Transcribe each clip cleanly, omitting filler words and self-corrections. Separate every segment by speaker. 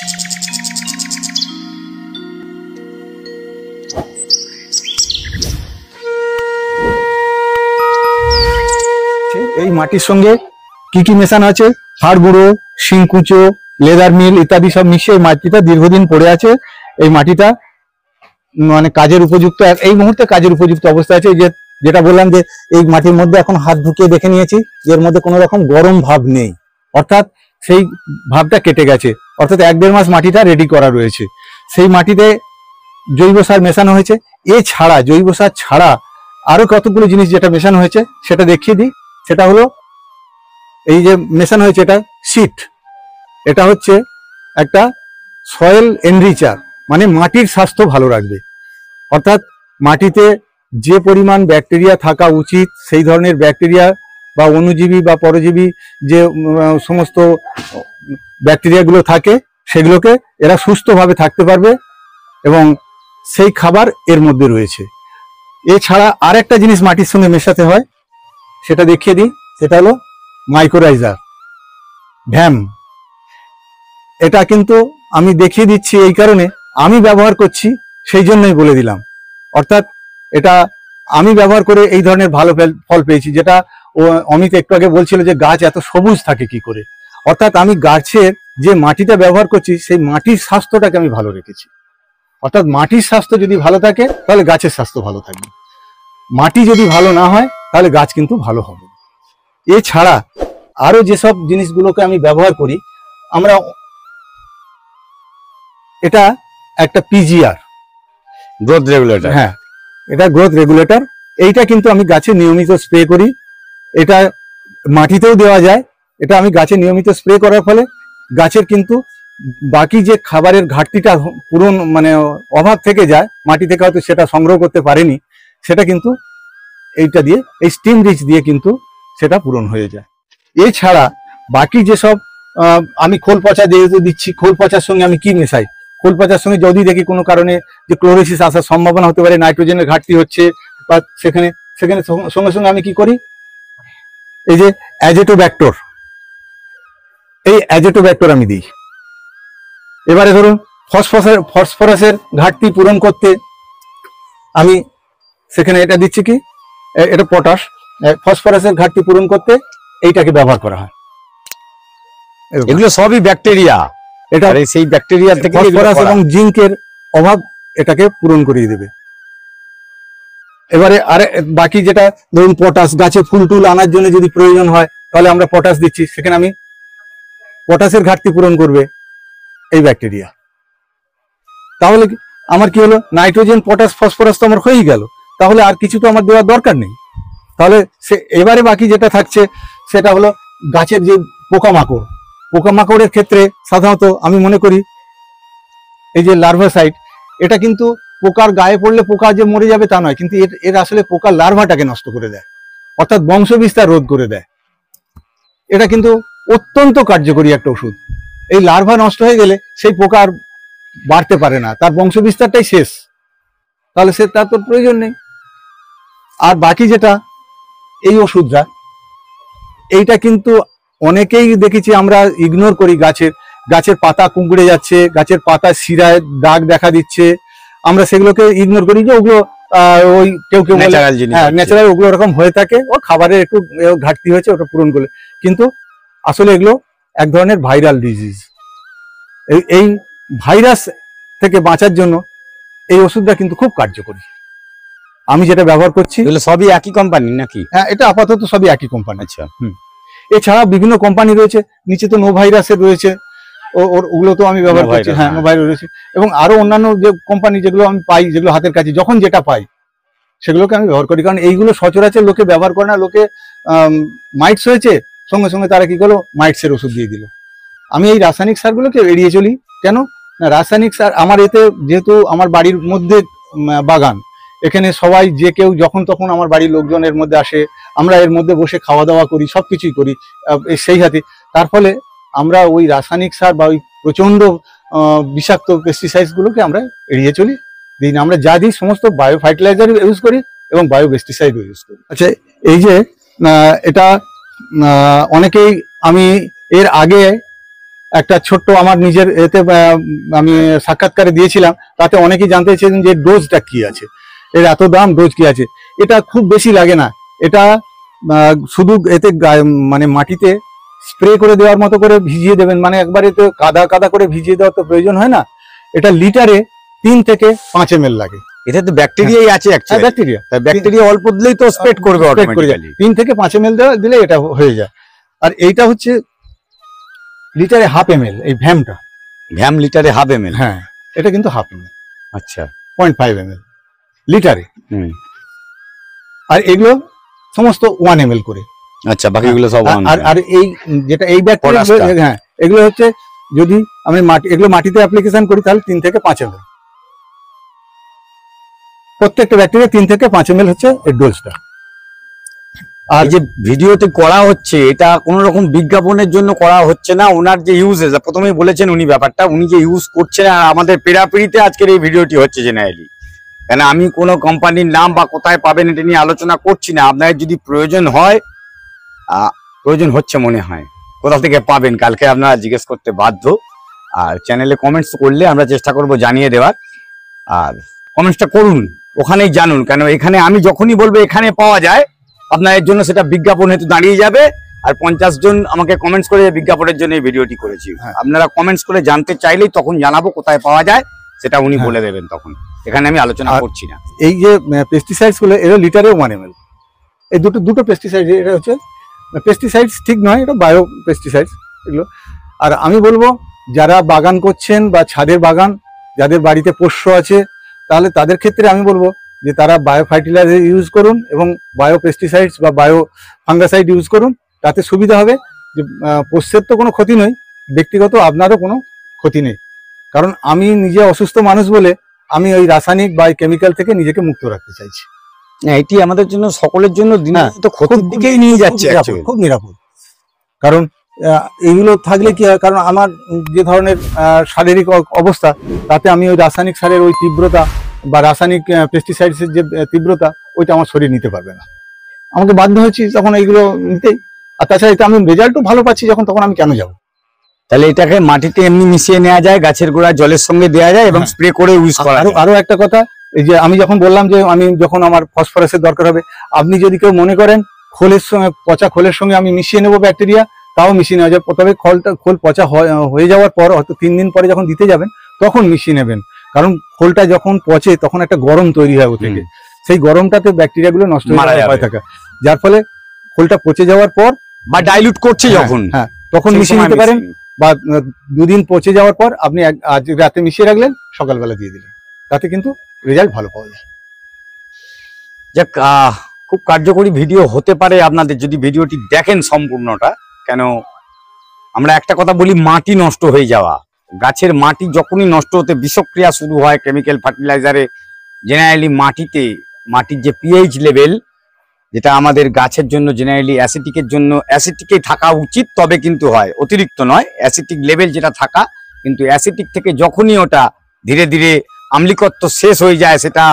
Speaker 1: এই মাটির সঙ্গে কি কি মেশানো আছে, হাড় গুঁড়ো, শিংকুচো, লেদার মিল ইত্যাদি সব মিশিয়ে মাটিটা দীর্ঘদিন পড়ে আছে। এই মাটিটা মানে কাজের উপযুক্ত, এই মুহূর্তে কাজের উপযুক্ত অবস্থা আছে। যেটা বললাম যে এই মাটির মধ্যে এখন হাত ঢুকিয়ে দেখে নিয়েছি, এর মধ্যে কোনো রকম গরম ভাব নেই, অর্থাৎ সেই ভাবটা কেটে গেছে, অর্থাৎ 1-1.5 মাস মাটিটা রেডি করা রয়েছে। সেই মাটিতে জৈব সার মেশানো হয়েছে। এছাড়া জৈব সার ছাড়া আরো কতগুলো জিনিস যেটা মেশানো হয়েছে সেটা দেখিয়ে দিই। সেটা হলো এই যে মেশানো হয়েছে, এটা সিট, এটা হচ্ছে একটা সয়েল এনরিচার, মানে মাটির স্বাস্থ্য ভালো রাখবে। অর্থাৎ মাটিতে যে পরিমাণ ব্যাকটেরিয়া থাকা উচিত, সেই ধরনের ব্যাকটেরিয়া বা অণুজীবী বা পরজীবী যে সমস্ত ব্যাকটেরিয়াগুলো থাকে সেগুলোকে এরা সুস্থভাবে থাকতে পারবে, এবং সেই খাবার এর মধ্যে রয়েছে। এছাড়া আর একটা জিনিস মাটির সঙ্গে মেশাতে হয়, সেটা দেখিয়ে দিই। সেটা হলো মাইক্রোরাইজার, ভ্যাম। এটা কিন্তু আমি দেখিয়ে দিচ্ছি এই কারণে, আমি ব্যবহার করছি সেই জন্যই বলে দিলাম। অর্থাৎ এটা আমি ব্যবহার করে এই ধরনের ভালো ফল পেয়েছি। যেটা অমিত একটু আগে বলছিল যে গাছ এত সবুজ থাকে কি করে, অর্থাৎ আমি গাছের যে মাটিটা ব্যবহার করছি সেই মাটির স্বাস্থ্যটাকে আমি ভালো রেখেছি। অর্থাৎ মাটির স্বাস্থ্য যদি ভালো থাকে তাহলে গাছের স্বাস্থ্য ভালো থাকবে, মাটি যদি ভালো না হয় তাহলে গাছ কিন্তু ভালো হবে। এছাড়া আরো যেসব জিনিসগুলোকে আমি ব্যবহার করি, আমরা এটা একটা পিজিআর,
Speaker 2: গ্রোথ রেগুলেটর।
Speaker 1: হ্যাঁ, এটা গ্রোথ রেগুলেটর। এইটা কিন্তু আমি গাছে নিয়মিত স্প্রে করি। এটা মাটিতেও দেওয়া যায়। এটা আমি গাছে নিয়মিত স্প্রে করার ফলে গাছের কিন্তু বাকি যে খাবারের ঘাটতিটা পূরণ মানে অভাব থেকে যায়, মাটি থেকে হয়তো সেটা সংগ্রহ করতে পারেনি, সেটা কিন্তু এইটা দিয়ে, এই স্টিম রিচ দিয়ে কিন্তু সেটা পূরণ হয়ে যায়। এছাড়া বাকি যেসব আমি খোল পচা যেহেতু দিচ্ছি, খোল পচার সঙ্গে আমি কি মেশাই, খোল পচার সঙ্গে যদি দেখি কোনো কারণে যে ক্লোরোসিস আসার সম্ভাবনা হতে পারে, নাইট্রোজেনের ঘাটতি হচ্ছে, বা সেখানে সঙ্গে সঙ্গে আমি কি করি, এই যে অ্যাজেটোব্যাক্টর, এই অ্যাজেটোব্যাক্টর আমি দিই। এবারে ধরুন ফসফরাসের ঘাটতি পূরণ করতে আমি সেখানে এটা দিচ্ছি কি, এটা পটাশ। ফসফরাসের ঘাটতি পূরণ করতে এইটাকে ব্যবহার করা হয়।
Speaker 2: এগুলো সবই ব্যাকটেরিয়া, এটা সেই ব্যাকটেরিয়া থেকে
Speaker 1: ফসফরাস এবং জিঙ্কের অভাব এটাকে পূরণ করিয়ে দেবে। এবারে আরে বাকি যেটা ধরুন পটাশ, গাছে ফুল টুল আনার জন্য যদি প্রয়োজন হয় তাহলে আমরা পটাশ দিচ্ছি, সেখানে আমি পটাশের ঘাটতি পূরণ করবে এই ব্যাকটেরিয়া। তাহলে আমার কি হলো, নাইট্রোজেন, পটাশ, ফসফরাস তো আমার হয়েই গেল, তাহলে আর কিছু তো আমার দেওয়ার দরকার নেই। তাহলে এবারে বাকি যেটা থাকছে সেটা হলো গাছের যে পোকামাকড়ের ক্ষেত্রে সাধারণত আমি মনে করি এই যে লার্ভাসাইড, এটা কিন্তু পোকার গায়ে পড়লে পোকা যে মরে যাবে তা নয়, কিন্তু এর আসলে পোকার লার্ভাটাকে নষ্ট করে দেয়, অর্থাৎ বংশবিস্তার রোধ করে দেয়। এটা কিন্তু অত্যন্ত কার্যকরী একটা ওষুধ। এই লার্ভা নষ্ট হয়ে গেলে সেই পোকা আর বাড়তে পারে না, তার বংশবিস্তারটাই শেষ, তাহলে তার তো প্রয়োজন নেই। আর বাকি যেটা এই ওষুধটা, এইটা কিন্তু অনেকেই দেখেছি আমরা ইগনোর করি। গাছের পাতা কুঁকড়ে যাচ্ছে, গাছের পাতা শিরায় দাগ দেখা দিচ্ছে, আমরা সেগুলোকে ইগনোর করি যে ওগুলো ওই কেউ বলে হ্যাঁ ন্যাচারাল, ওগুলো ওরকম হয়ে থাকে, ও খাবারের একটু ঘাটতি হয়েছে ওটা পূরণ করলে। কিন্তু আসলে এগুলো এক ধরনের ভাইরাল ডিজিজ। এই ভাইরাস থেকে বাঁচার জন্য এই ওষুধটা কিন্তু খুব কার্যকরী। আমি যেটা ব্যবহার করছি,
Speaker 2: এগুলো সবই একই কোম্পানি নাকি?
Speaker 1: হ্যাঁ, এটা আপাতত সবই একই কোম্পানি।
Speaker 2: আচ্ছা।
Speaker 1: এছাড়া বিভিন্ন কোম্পানি রয়েছে, নিচে তো নো ভাইরাসের রয়েছে, ওগুলো তো আমি ব্যবহার করছি। হ্যাঁ, নো ভাইরাস রয়েছে, এবং আরো অন্যান্য যে কোম্পানি যেগুলো আমি পাই, যেগুলো হাতের কাছে যখন যেটা পাই সেগুলোকে আমি ব্যবহার করি। কারণ এইগুলো সচরাচর লোকে ব্যবহার করে না। লোকে মাইটস হয়েছে, সঙ্গে সঙ্গে তারা কি করলো, মাইটসের ওষুধ দিয়ে দিল। আমি এই রাসায়নিক সারগুলোকে এড়িয়ে চলি। কেন না, রাসায়নিক সার আমার এতে, যেহেতু আমার বাড়ির মধ্যে বাগান, এখানে সবাই যে কেউ যখন তখন আমার বাড়ির লোকজনের মধ্যে আসে, আমরা এর মধ্যে বসে খাওয়া দাওয়া করি, সবকিছুই করি সেই হাতে। তার ফলে আমরা ওই রাসায়নিক সার বা ওই প্রচন্ড বিষাক্ত পেস্টিসাইডগুলোকে আমরা এড়িয়ে চলি। দিন আমরা যা দিই সমস্ত বায়ো ফার্টিলাইজার ইউজ করি এবং বায়ো পেস্টিসাইডও ইউজ করি। আচ্ছা, এই যে এটা অনেকেই, আমি এর আগে একটা ছোট্ট আমার নিজের এতে আমি সাক্ষাৎকারে দিয়েছিলাম, তাতে অনেকেই জানতে চেয়েছেন যে ডোজটা কি আছে, এর এত দাম, ডোজ কি আছে। এটা খুব বেশি লাগে না, এটা শুধু এতে মানে মাটিতে স্প্রে করে দেওয়ার মতো করে ভিজিয়ে দেবেন, মানে একবারে তো কাদা কাদা করে ভিজিয়ে দেওয়ার তো প্রয়োজন হয় না। এটা লিটারে 3 থেকে 5 ml লাগে।
Speaker 2: এটা তো ব্যাকটেরিয়াই আছে অ্যাকচুয়ালি,
Speaker 1: ব্যাকটেরিয়া,
Speaker 2: ব্যাকটেরিয়া অল্প দিলেই তো স্প্রেড করবে অটোমেটিক্যালি।
Speaker 1: 3 থেকে 5 ml দিলে এটা হয়ে যায়। আর এইটা হচ্ছে লিটারে 1/2 ml, এই ভ্যামটা,
Speaker 2: ভ্যাম লিটারে 1/2 ml।
Speaker 1: হ্যাঁ এটা কিন্তু 1/2 ml,
Speaker 2: আচ্ছা
Speaker 1: 0.5 ml লিটারে।
Speaker 2: হুম,
Speaker 1: আর এগুলো সমস্ত 1 ml করে।
Speaker 2: আচ্ছা বাকিগুলো সব
Speaker 1: আর আর এই যেটা এই ব্যাকটেরিয়া, হ্যাঁ এগুলো হচ্ছে যদি আমি এগুলো মাটিতে অ্যাপ্লিকেশন করি তাহলে 3 থেকে 5 ml, প্রত্যেকটা ব্যাকটেরিয়া 3 থেকে 5 ml হচ্ছে এর ডোজটা।
Speaker 2: আর যে ভিডিওতে করা হচ্ছে এটা কোন রকম বিজ্ঞাপনের জন্য করা হচ্ছে না, ওনার যে ইউজেস প্রথমেই বলেছেন উনি ব্যাপারটা, উনি যে ইউজ করছেন আর আমাদের পেরাপিড়িতে আজকের এই ভিডিওটি হচ্ছে জেনারেলি। কেন আমি কোনো কোম্পানির নাম বা কোথায় পাবেন এটা নিয়ে আলোচনা করছি না, আপনার যদি প্রয়োজন হয়, প্রয়োজন হচ্ছে মনে হয়, কোথা থেকে পাবেন কালকে আপনারা জিজ্ঞেস করতে বাধ্য। আর চ্যানেলে কমেন্টস করলে আমরা চেষ্টা করব জানিয়ে দেওয়ার, আর কমেন্টসটা করুন, ওখানেই জানুন। কেন এখানে আমি যখনই বলবো এখানে পাওয়া যায়, আপনার জন্য সেটা বিজ্ঞাপন হেতু দাঁড়িয়ে যাবে। আর 50 জন আমাকে কমেন্টস করে বিজ্ঞাপনের জন্য এই ভিডিওটি করেছি। আপনারা কমেন্টস করে জানতে চাইলেই তখন জানাবো কোথায় পাওয়া যায়, সেটা উনি বলে দেবেন তখন, এখানে আমি আলোচনা করছি না।
Speaker 1: এই যে পেস্টিসাইডস গুলো এর লিটারে 1 ml, এই দুটো পেস্টিসাইড, এটা হচ্ছে পেস্টিসাইডস ঠিক নয়, এটা বায়ো পেস্টিসাইডস এগুলো। আর আমি বলবো যারা বাগান করছেন বা ছাদের বাগান, যাদের বাড়িতে পোষ্য আছে, তাহলে তাদের ক্ষেত্রে আমি বলবো যে তারা বায়ো ফার্টিলাইজার ইউজ করুন এবং বায়ো পেস্টিসাইডস বা বায়ো ফাঙ্গাসাইড ইউজ করুন, তাতে সুবিধা হবে যে পোষ্যের তো কোনো ক্ষতি নেই, ব্যক্তিগত আপনারও কোনো ক্ষতি নেই। কারণ আমি নিজে অসুস্থ মানুষ বলে আমি ওই রাসায়নিক বা কেমিক্যাল থেকে নিজেকে মুক্ত রাখতে চাইছি।
Speaker 2: এটি আমাদের জন্য, সকলের জন্য তো ক্ষতির দিকেই নিয়ে যাচ্ছে,
Speaker 1: খুব নিরাপদ। কারণ এইগুলো থাকলে কি হয়, কারণ আমার যে ধরনের শারীরিক অবস্থা, তাতে আমি ওই রাসায়নিক সারের ওই তীব্রতা বা রাসায়নিক পেস্টিসাইডসের যে তীব্রতা, ওইটা আমার শরীর নিতে পারবে না। আমাকে বাধ্য হয়েছি তখন এইগুলো নিতেই। আর তাছাড়া এটা আমি রেজাল্টও ভালো পাচ্ছি যখন, তখন আমি কেন যাবো?
Speaker 2: তাহলে এটাকে মাটিতে এমনি মিশিয়ে নেওয়া যায়, গাছের গোড়ায় জলের সঙ্গে দেওয়া যায় এবং স্প্রে করে ইউজ করা যায়।
Speaker 1: আরো একটা কথা, এই যে আমি যখন বললাম যে আমি যখন আমার ফসফরাসের দরকার হবে, আপনি যদি কেউ মনে করেন খোলের সঙ্গে, পচা খোলের সঙ্গে আমি মিশিয়ে নেবো ব্যাকটেরিয়া, তাও মিশিয়ে নেওয়া যায়। তবে খোল পচা হয়ে যাওয়ার পর, হয়তো 3 দিন পরে যখন দিতে যাবেন তখন মিশিয়ে নেবেন। কারণ খোলটা যখন পচে তখন একটা গরম তৈরি হয় ও থেকে, সেই গরমটাতে ব্যাকটেরিয়া গুলো নষ্ট হয়ে থাকে, যার ফলে খোলটা পচে যাওয়ার পর
Speaker 2: বা ডাইলুট করছে যখন,
Speaker 1: হ্যাঁ তখন মিশিয়ে নিতে পারেন। বা 2 দিন পচে যাওয়ার পর আপনি আজ রাতে মিশিয়ে রাখলেন, সকালবেলা দিয়ে দিলেন, তাতে কিন্তু রেজাল্ট ভালো পাওয়া যায়।
Speaker 2: যাক, খুব কার্যকরী ভিডিও হতে পারে আপনাদের যদি ভিডিওটি দেখেন সম্পূর্ণটা। কেন আমরা একটা কথা বলি, মাটি নষ্ট হয়ে যাওয়া, গাছের মাটি যখনই নষ্ট হতে বিষক্রিয়া শুরু হয় কেমিক্যাল ফার্টিলাইজারে, জেনারেলি মাটির যে পিএইচ লেভেল, যেটা আমাদের গাছের জন্য জেনারেলি অ্যাসিটিকের জন্য অ্যাসিটিকেই থাকা উচিত, তবে কিন্তু হয় অতিরিক্ত নয়, অ্যাসিটিক লেভেল যেটা থাকা, কিন্তু অ্যাসিটিক থেকে যখনই ওটা ধীরে ধীরে আম্লিকত্ব শেষ হয়ে যায়, সেটা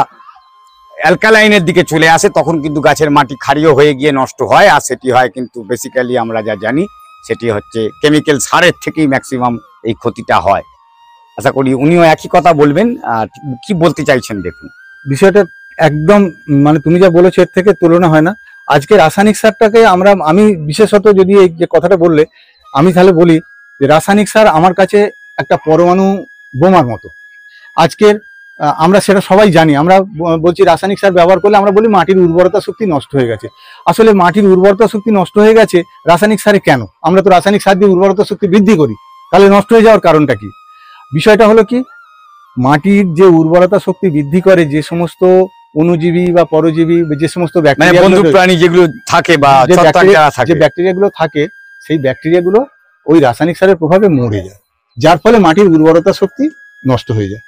Speaker 2: অ্যালকালাইনের দিকে চলে আসে, তখন কিন্তু গাছের মাটি ক্ষারীয় হয়ে গিয়ে নষ্ট হয়। আর সেটি হয় কিন্তু বেসিক্যালি আমরা যা জানি সেটি হচ্ছে কেমিক্যাল সারের থেকেই ম্যাক্সিমাম এই ক্ষতিটা হয়। আশা করি উনিও একই কথা বলবেন। কি বলতে চাইছেন দেখুন,
Speaker 1: বিষয়টা একদম মানে তুমি যা বলেছো এর থেকে তুলনা হয় না। আজকে রাসায়নিক সারটাকে আমি বিশেষত যদি এই যে কথাটা বললে, আমি তাহলে বলি যে রাসায়নিক সার আমার কাছে একটা পরমাণু বোমার মতো। আজকের আমরা সেটা সবাই জানি, আমরা বলছি রাসায়নিক সার ব্যবহার করলে আমরা বলি মাটির উর্বরতা শক্তি নষ্ট হয়ে গেছে। আসলে মাটির উর্বরতা শক্তি নষ্ট হয়ে গেছে রাসায়নিক সারে কেন? আমরা তো রাসায়নিক সার দিয়ে উর্বরতা শক্তি বৃদ্ধি করি, তাহলে নষ্ট হয়ে যাওয়ার কারণটা কি? বিষয়টা হলো কি, মাটির যে উর্বরতা শক্তি বৃদ্ধি করে যে সমস্ত অণুজীবী বা পরজীবী, যে সমস্ত
Speaker 2: প্রাণী যেগুলো থাকে বা
Speaker 1: যে ব্যাকটেরিয়াগুলো থাকে, সেই ব্যাকটেরিয়াগুলো ওই রাসায়নিক সারের প্রভাবে মরে যায়, যার ফলে মাটির উর্বরতা শক্তি নষ্ট হয়ে যায়।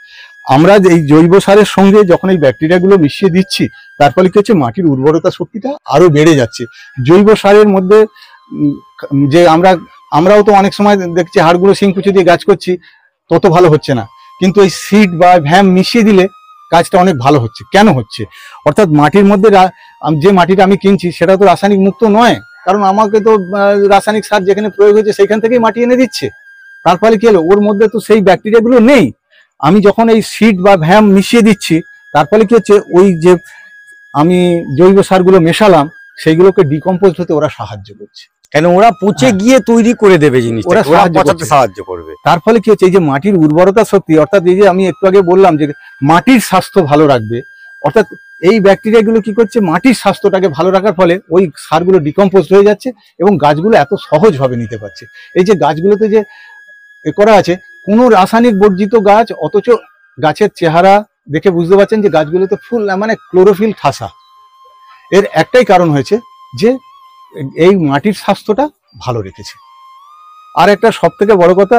Speaker 1: আমরা এই জৈব সারের সঙ্গে যখন এই ব্যাকটেরিয়াগুলো মিশিয়ে দিচ্ছি, তার ফলে কি হচ্ছে, মাটির উর্বরতা শক্তিটা আরো বেড়ে যাচ্ছে। জৈব সারের মধ্যে যে আমরাও তো অনেক সময় দেখছি হাড়গুলো শিংকুচি দিয়ে গাছ করছি, তত ভালো হচ্ছে না, কিন্তু এই সিড বা ভ্যাম মিশিয়ে দিলে কাজটা অনেক ভালো হচ্ছে। কেন হচ্ছে? অর্থাৎ মাটির মধ্যে যে মাটিটা আমি কিনছি সেটা তো রাসায়নিক মুক্ত নয়, কারণ আমাকে তো রাসায়নিক সার যেখানে প্রয়োগ হয়েছে সেখান থেকেই মাটি এনে দিচ্ছে। তার ফলে কি হলো, ওর মধ্যে তো সেই ব্যাকটেরিয়াগুলো নেই। আমি যখন এই সিড বা ভ্যাম মিশিয়ে দিচ্ছি, তার ফলে কি হচ্ছে, ওই যে আমি জৈব সারগুলো মেশালাম সেইগুলোকে ডিকম্পোজ হতে ওরা সাহায্য করছে।
Speaker 2: কেন ওরা পচে
Speaker 1: হ্যাঁ।
Speaker 2: গিয়ে তৈরি করে দেবে জিনিসটা,
Speaker 1: ওরা
Speaker 2: ওরা
Speaker 1: সাহায্য
Speaker 2: পচাতে
Speaker 1: করছে।
Speaker 2: সাহায্য করবে।
Speaker 1: তার ফলে কি হচ্ছে, এই যে মাটির উর্বরতা শক্তি, অর্থাৎ এই যে আমি একটু আগে বললাম যে মাটির স্বাস্থ্য ভালো রাখবে, অর্থাৎ এই ব্যাকটেরিয়াগুলো কি করছে, মাটির স্বাস্থ্যটাকে ভালো রাখার ফলে ওই সারগুলো ডিকম্পোজ হয়ে যাচ্ছে এবং গাছগুলো এত সহজভাবে নিতে পারছে। এই যে গাছগুলোতে যে করা আছে কোনো রাসায়নিক বর্জিত গাছ, অথচ গাছের চেহারা দেখে বুঝতে পারছেন যে গাছগুলোতে ফুল মানে ক্লোরোফিল ঠাসা। এর একটাই কারণ হয়েছে যে এই মাটির স্বাস্থ্যটা ভালো রেখেছে। আর একটা সব থেকে বড় কথা,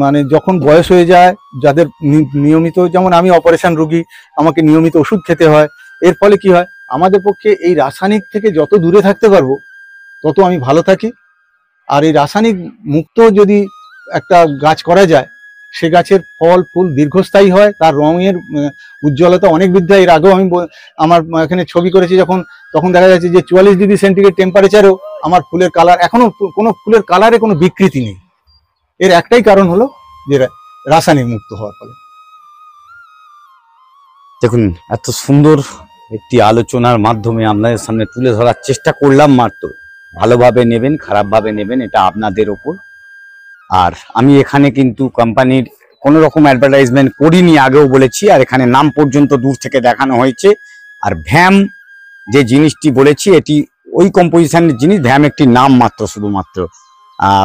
Speaker 1: মানে যখন বয়স হয়ে যায়, যাদের নিয়মিত, যেমন আমি অপারেশন রোগী, আমাকে নিয়মিত ওষুধ খেতে হয়, এর ফলে কি হয়, আমাদের পক্ষে এই রাসায়নিক থেকে যত দূরে থাকতে পারবো তত আমি ভালো থাকি। আর এই রাসায়নিক মুক্ত যদি একটা গাছ করা যায়, সে গাছের ফল ফুল দীর্ঘস্থায়ী হয়, তার রঙের উজ্জ্বলতা অনেক বৃদ্ধি হয়। এর আগেও আমি আমার এখানে ছবি করেছি যখন, তখন দেখা যাচ্ছে যে 44 ডিগ্রি সেন্টিগ্রেড টেম্পারেচারেও আমার ফুলের কালার, এখনো কোনো ফুলের কালারে কোনো বিকৃতি নেই। এর একটাই কারণ হলো যে রাসায়নিক মুক্ত হওয়ার ফলে।
Speaker 2: দেখুন, এত সুন্দর একটি আলোচনার মাধ্যমে আপনাদের সামনে তুলে ধরার চেষ্টা করলাম। মাত্র ভালোভাবে নেবেন, খারাপভাবে নেবেন, এটা আপনাদের ওপর। আর আমি এখানে কিন্তু কোম্পানির কোনো রকম অ্যাডভার্টাইজমেন্ট করিনি, আগেও বলেছি। আর এখানে নাম পর্যন্ত দূর থেকে দেখানো হয়েছে। আর ভ্যাম যে জিনিসটি বলেছি, এটি ওই কম্পোজিশনের জিনিস। ভ্যাম একটি নাম মাত্র, শুধুমাত্র।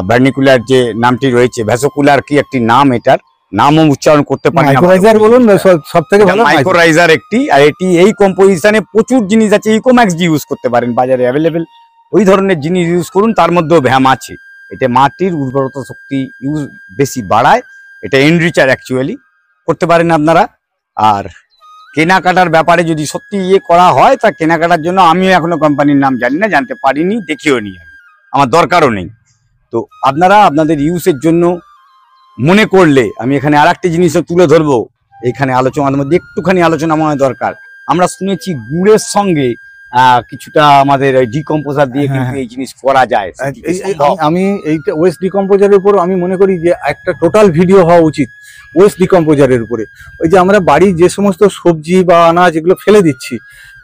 Speaker 2: ভার্নিকুলার যে নামটি রয়েছে, ভ্যাসোকুলার কি একটি নাম, এটার নামও উচ্চারণ করতে পারি না।
Speaker 1: মাইক্রোরাইজার বলুন, সব থেকে ভালো
Speaker 2: মাইক্রোরাইজার একটি। আর এটি এই কম্পোজিশনে প্রচুর জিনিস আছে। ইকোম্যাক্স ইউজ করতে পারেন, বাজারে অ্যাভেলেবেল ওই ধরনের জিনিস ইউজ করুন, তার মধ্যেও ভ্যাম আছে। এটা মাটির উর্বরতা শক্তি বেশি বাড়ায়, এটা এনরিচার অ্যাকচুয়ালি করতে পারেন আপনারা। আর কেনাকাটার ব্যাপারে যদি সত্যি করা হয়, তা কেনাকাটার জন্য আমিও এখনো কোম্পানির নাম জানি না, জানতে পারিনি, দেখিও নি, আমার দরকারও নেই। তো আপনারা আপনাদের ইউজের জন্য মনে করলে, আমি এখানে আর একটি জিনিসও তুলে ধরবো। এখানে আলোচনার মধ্যে একটুখানি আলোচনা মনে দরকার। আমরা শুনেছি গুড়ের সঙ্গে কিছুটা আমাদের ডিকম্পোজার দিয়ে কিন্তু এই জিনিস করা যায়।
Speaker 1: আমি এইটা ওয়েস্ট ডিকম্পোজারের উপর আমি মনে করি যে একটা টোটাল ভিডিও হওয়া উচিত ওয়েস্ট ডিকম্পোজারের উপরে। ওই যে আমরা বাড়ির যে সমস্ত সবজি বা আনাজ এগুলো ফেলে দিচ্ছি,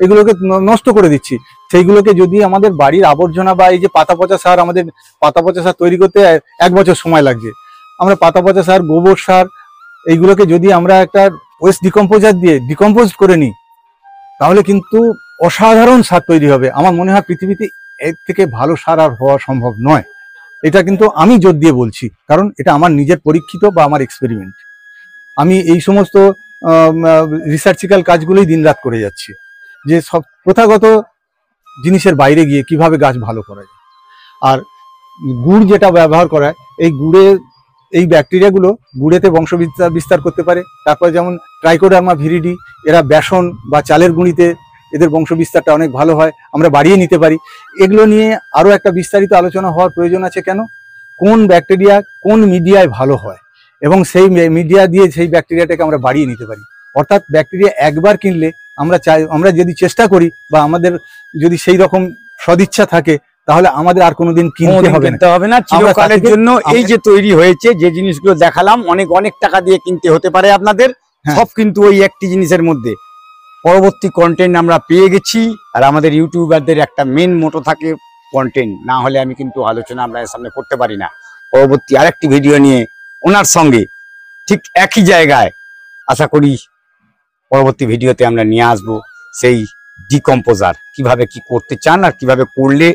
Speaker 1: এগুলোকে নষ্ট করে দিচ্ছি, সেইগুলোকে যদি আমাদের বাড়ির আবর্জনা বা এই যে পাতা পচা সার, আমাদের পাতা পচা সার তৈরি করতে 1 বছর সময় লাগছে, আমরা পাতা পচা সার, গোবর সার, এইগুলোকে যদি আমরা একটা ওয়েস্ট ডিকম্পোজার দিয়ে ডিকম্পোজ করে নিই, তাহলে কিন্তু অসাধারণ সার তৈরি হবে। আমার মনে হয় পৃথিবীতে এর থেকে ভালো সার আর হওয়া সম্ভব নয়। এটা কিন্তু আমি জোর দিয়ে বলছি, কারণ এটা আমার নিজের পরীক্ষিত বা আমার এক্সপেরিমেন্ট। আমি এই সমস্ত রিসার্চিক্যাল কাজগুলোই দিনরাত করে যাচ্ছি, যে সব প্রথাগত জিনিসের বাইরে গিয়ে কিভাবে গাছ ভালো করা যায়। আর গুড় যেটা ব্যবহার করা হয়, এই এই ব্যাকটেরিয়াগুলো গুড়েতে বংশ বিস্তার করতে পারে। তারপরে যেমন ট্রাইকোডার্মা ভিরিডি, এরা বেসন বা চালের গুঁড়িতে এদের বংশ বিস্তারটা অনেক ভালো হয়, আমরা বাড়িয়ে নিতে পারি। এগুলো নিয়ে আরও একটা বিস্তারিত আলোচনা হওয়ার প্রয়োজন আছে। কেন, কোন ব্যাকটেরিয়া কোন মিডিয়ায় ভালো হয় এবং সেই মিডিয়া দিয়ে সেই ব্যাকটেরিয়াটাকে আমরা বাড়িয়ে নিতে পারি। অর্থাৎ ব্যাকটেরিয়া একবার কিনলে আমরা যদি চেষ্টা করি বা আমাদের যদি সেই রকম সদিচ্ছা থাকে, তাহলে আমাদের আর কোনোদিন কিনতে হবে না।
Speaker 2: চিরকালের জন্য এই যে তৈরি হয়েছে, যে জিনিসগুলো দেখালাম, অনেক অনেক টাকা দিয়ে কিনতে হতে পারে আপনাদের, সব কিন্তু ওই একটি জিনিসের মধ্যে। পরবর্তী কন্টেন্ট আমরা পেয়ে গেছি। আর আমাদের ইউটিউবারদের একটা মেন মোটো থাকে, কন্টেন্ট না হলে আমি কিন্তু আলোচনা আপনাদের সামনে করতে পারি না। পরবর্তী আরেকটি ভিডিও নিয়ে ওনার সঙ্গে ঠিক একই জায়গায় আশা করি পরবর্তী ভিডিওতে আমরা নিয়ে আসবো সেই ডিকম্পোজার, কিভাবে কি করতে চান আর কিভাবে করলে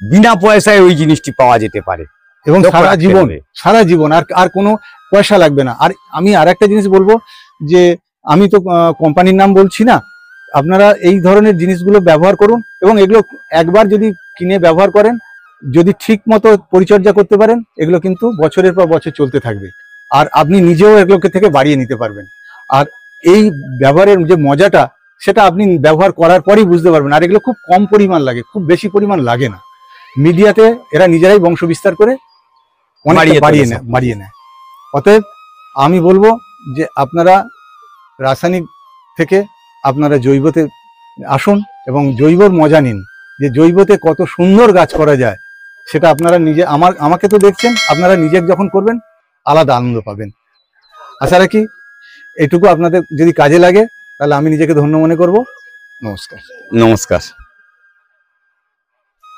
Speaker 2: বিনা পয়সায় ওই জিনিসটি পাওয়া যেতে পারে
Speaker 1: এবং সারা জীবন আর কোনো পয়সা লাগবে না। আর আমি আর একটা জিনিস বলবো, যে আমি তো কোম্পানির নাম বলছি না, আপনারা এই ধরনের জিনিসগুলো ব্যবহার করুন এবং এগুলো একবার যদি কিনে ব্যবহার করেন, যদি ঠিক মতো পরিচর্যা করতে পারেন, এগুলো কিন্তু বছরের পর বছর চলতে থাকবে। আর আপনি নিজেও এগুলোকে থেকে বাড়িয়ে নিতে পারবেন। আর এই ব্যবহারের যে মজাটা, সেটা আপনি ব্যবহার করার পরই বুঝতে পারবেন। আর এগুলো খুব কম পরিমাণ লাগে, খুব বেশি পরিমাণ লাগে না। মিডিয়াতে এরা নিজেরাই বংশ বিস্তার করে অনেক বাড়িয়ে নেয়। অতএব আমি বলবো যে আপনারা রাসায়নিক থেকে আপনারা জৈবতে আসুন এবং জৈবর মজা নিন, যে জৈবতে কত সুন্দর গাছ করা যায় সেটা আপনারা নিজে আমাকে তো দেখছেন, আপনারা নিজে যখন করবেন আলাদা আনন্দ পাবেন। আশা রাখি এটুকু আপনাদের যদি কাজে লাগে তাহলে আমি নিজেকে ধন্য মনে করব। নমস্কার।
Speaker 2: নমস্কার।